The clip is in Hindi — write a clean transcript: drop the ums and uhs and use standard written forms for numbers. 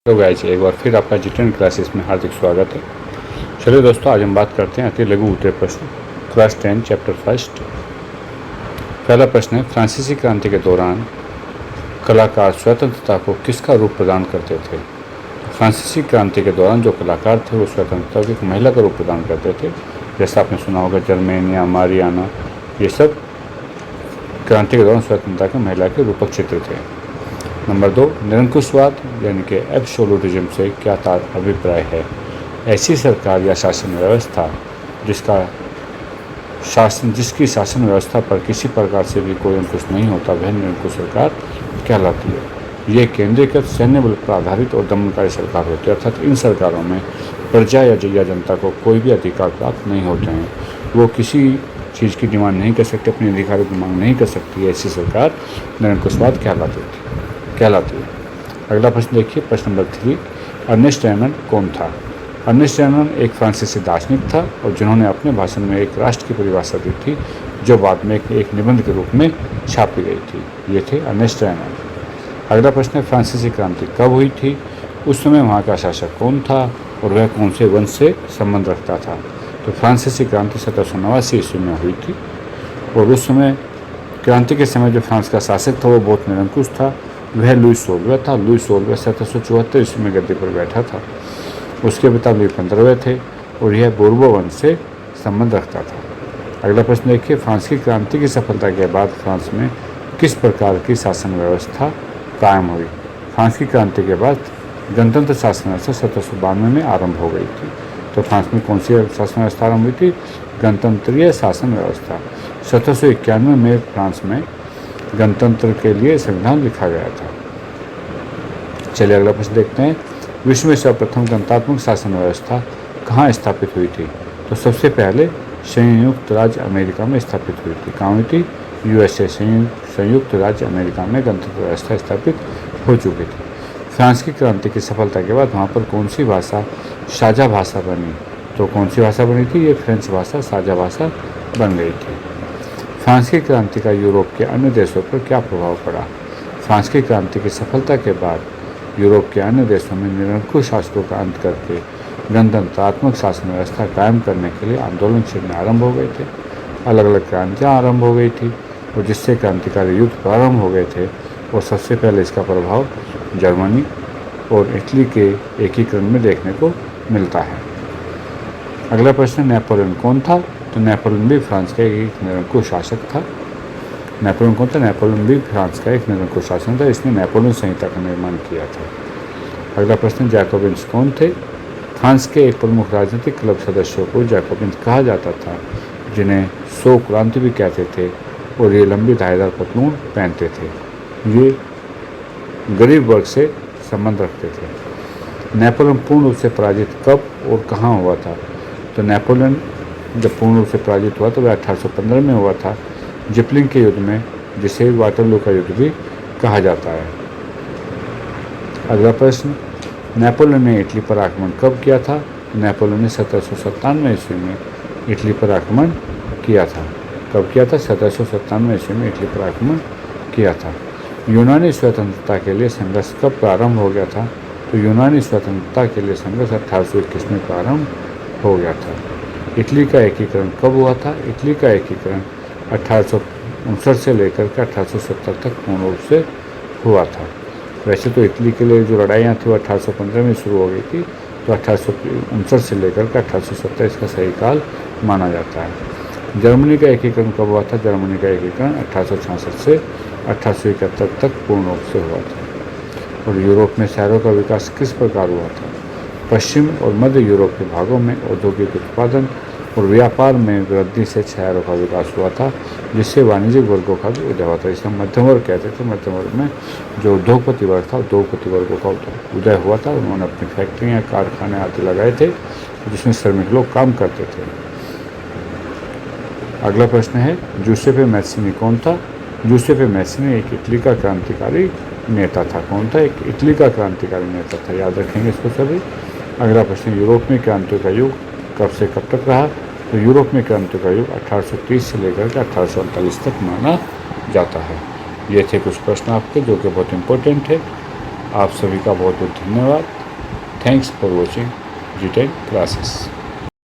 तो गाइस एक बार फिर आपका जी10 क्लासेस में हार्दिक स्वागत है। चलिए दोस्तों, आज हम बात करते हैं अति लघु उत्तरीय प्रश्न क्लास 10 चैप्टर फर्स्ट। पहला प्रश्न है, फ्रांसीसी क्रांति के दौरान कलाकार स्वतंत्रता को किसका रूप प्रदान करते थे? फ्रांसीसी क्रांति के दौरान जो कलाकार थे वो स्वतंत्रता को एक महिला का रूप प्रदान करते थे। जैसा आपने सुना होगा, जर्मेन या मारियाना, ये सब क्रांति के दौरान स्वतंत्रता के महिला के रूपक चित्र थे। नंबर 2, निरंकुशवाद यानी कि एब्सोल्यूटिज्म से क्या अभिप्राय है? ऐसी सरकार या शासन व्यवस्था जिसकी शासन व्यवस्था पर किसी प्रकार से भी कोई अंकुश नहीं होता, वह निरंकुश सरकार कहलाती है। ये केंद्रीकृत सैन्य बल पर आधारित और दमनकारी सरकार होती है, अर्थात इन सरकारों में प्रजा या जनता को कोई भी अधिकार प्राप्त नहीं होते हैं। वो किसी चीज़ की डिमांड नहीं कर सकती, अपने अधिकारों की मांग नहीं कर सकती। ऐसी सरकार निरंकुशवाद कहलाती है। अगला प्रश्न देखिए, प्रश्न नंबर 3, अर्नेस्ट रेनन कौन था? अर्नेस्ट रेनन एक फ्रांसीसी दार्शनिक था और जिन्होंने अपने भाषण में एक राष्ट्र की परिभाषा दी थी, जो बाद में एक निबंध के रूप में छापी गई थी। ये थे अर्नेस्ट रेनन। अगला प्रश्न है, फ्रांसीसी क्रांति कब हुई थी? उस समय वहाँ का शासक कौन था और वह कौन से वंश से संबंध रखता था? तो फ्रांसीसी क्रांति 1789 ईस्वी में हुई थी और उस समय क्रांति के समय जो फ्रांस का शासक था वो बहुत निरंकुश था। वह लुई 16वां था। लुई 16वां 1774 ईस्वी में गद्दी पर बैठा था। उसके पिता लुई 15वें थे और यह बोर्बो वंश से संबंध रखता था। अगला प्रश्न देखिए, फ्रांस की क्रांति की सफलता के बाद फ्रांस में किस प्रकार की शासन व्यवस्था कायम हुई? फ्रांस की क्रांति के बाद गणतंत्र शासन व्यवस्था 1792 में आरंभ हो गई थी। तो फ्रांस में कौन सी शासन व्यवस्था आरंभ हुई थी? गणतंत्रीय शासन व्यवस्था। 1791 में फ्रांस में गणतंत्र के लिए संविधान लिखा गया था। चलिए अगला प्रश्न देखते हैं, विश्व में सर्वप्रथम गणतात्मक शासन व्यवस्था कहाँ स्थापित हुई थी? तो सबसे पहले संयुक्त राज्य अमेरिका में स्थापित हुई थी। कहाँ हुई थी? यूएसए, संयुक्त राज्य अमेरिका में गणतंत्र व्यवस्था स्थापित हो चुकी थी। फ्रांस की क्रांति की सफलता के बाद वहाँ पर कौन सी भाषा साझा भाषा बनी? तो कौन सी भाषा बनी थी? ये फ्रेंच भाषा साझा भाषा बन गई थी। फ्रांस की क्रांति का यूरोप के अन्य देशों पर क्या प्रभाव पड़ा? फ्रांस की क्रांति की सफलता के बाद यूरोप के अन्य देशों में निरंकुश शासकों का अंत करके गणतंत्रात्मक शासन व्यवस्था कायम करने के लिए आंदोलन छिड़ने आरंभ हो गए थे। अलग अलग क्रांतियाँ आरंभ हो गई थी और जिससे क्रांतिकारी युद्ध प्रारंभ हो गए थे। और सबसे पहले इसका प्रभाव जर्मनी और इटली के एकीकरण में देखने को मिलता है। अगला प्रश्न, नेपोलियन कौन था? तो नेपोलियन भी फ्रांस का एक निरंकुश शासक था। नेपोलियन कौन था? नेपोलियन भी फ्रांस का एक निरंकुश शासक था। इसने नेपोलियन संहिता का निर्माण किया था। अगला प्रश्न, जैकोबिन्स कौन थे? फ्रांस के एक प्रमुख राजनीतिक क्लब सदस्यों को जैकोबिन्स कहा जाता था, जिन्हें सौ क्रांति भी कहते थे और ये लंबी धारीदार पतलून पहनते थे। ये गरीब वर्ग से संबंध रखते थे। नेपोलियन पूर्ण रूप से पराजित कब और कहाँ हुआ था? तो नेपोलियन जब पूर्ण रूप से पराजित हुआ तो वह 1815 में हुआ था, जिपलिंग के युद्ध में, जिसे वाटरलू का युद्ध भी कहा जाता है। अगला प्रश्न, नेपोलियन ने इटली पर आक्रमण कब किया था? नेपोलियन ने 1797 ईस्वी में इटली पर आक्रमण किया था। कब किया था? 1797 ईस्वी में इटली पर आक्रमण किया था। यूनानी स्वतंत्रता के लिए संघर्ष कब प्रारंभ हो गया था? तो यूनानी स्वतंत्रता के लिए संघर्ष 1821 में प्रारंभ हो गया था। इटली का एकीकरण कब हुआ था? इटली का एकीकरण 1859 से लेकर के 1870 तक पूर्ण रूप से हुआ था। वैसे तो इटली के लिए जो लड़ाइयाँ थी वो 1815 में शुरू हो गई थी, तो 1859 से लेकर के 1870 इसका सही काल माना जाता है। जर्मनी का एकीकरण कब हुआ था? जर्मनी का एकीकरण 1866 से 1871 तक पूर्ण रूप से हुआ था। और यूरोप में शहरों का विकास किस प्रकार हुआ था? पश्चिम और मध्य यूरोप के भागों में औद्योगिक उत्पादन और व्यापार में वृद्धि से शहरों का विकास हुआ था, जिससे वाणिज्यिक वर्गों का भी उदय हुआ था। इसे मध्यम वर्ग कहते थे। मध्यम वर्ग में जो उद्योगपति वर्ग था, उद्योगपति वर्गों का उदय हुआ था। उन्होंने अपनी फैक्ट्रियाँ, कारखाने आदि लगाए थे, जिसमें श्रमिक लोग काम करते थे। अगला प्रश्न है, जूसेपे मैसिनी कौन था? जूसेपे मैसिनी एक इटली का क्रांतिकारी नेता था। कौन था? एक इटली का क्रांतिकारी नेता था। याद रखेंगे इसको सभी। अगला प्रश्न, यूरोप में क्रांतियों का युग कब से कब तक रहा? तो यूरोप में क्रांतियों का युग 1830 से लेकर के 1848 तक माना जाता है। ये थे कुछ प्रश्न आपके जो कि बहुत इंपॉर्टेंट है। आप सभी का बहुत बहुत धन्यवाद। Thanks for watching G10 classes.